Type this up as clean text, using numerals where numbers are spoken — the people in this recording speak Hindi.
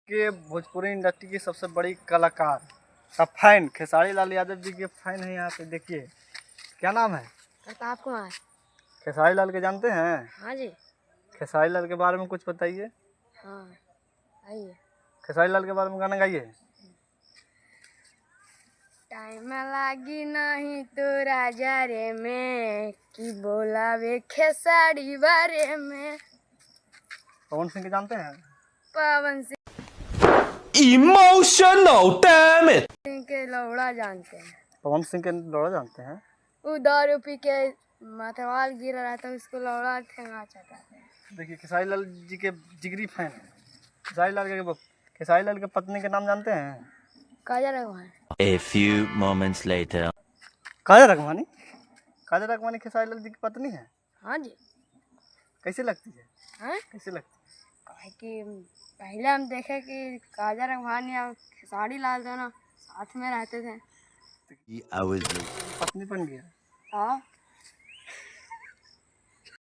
के भोजपुरी इंडस्ट्री की सबसे बड़ी कलाकार का फैन खेसारी लाल यादव जी के फैन है यहाँ पे। देखिए क्या नाम है? प्रताप कुमार। खेसारी लाल के जानते हैं? हाँ जी। खेसारी लाल के बारे में कुछ बताइए। हाँ आइए। खेसारी लाल के बारे में गाना गाइए। टाइम लागी नहीं तो राजा रे में कि बोलावे खेसारी बारे में। पवन सिंह के जानते हैं? Pawan Singh Emotional, damn it! के लौड़ा जानते हैं। पवन सिंह के लौड़ा जानते हैं? वो दारू पी के माथावाल गिरा रहता है, उसको लौड़ा ठेंगा चटाते हैं। देखिए खेसारी लाल जी के जिगरी फैन है। खेसारी लाल के पत्नी के नाम जानते हैं? Kaza रघुवन। A few moments later. Kaza Raghwani. Kaza Raghwani Khesari Lal ji की पत्नी है? हाँ जी। कैसे लगती है? हाँ कैसे लगती काहे कि पहले हम देखे कि काजा रघुवन या खेसारी लाल दोनों साथ में रहते थे। Hours later. है? पत्नी बन गया। हाँ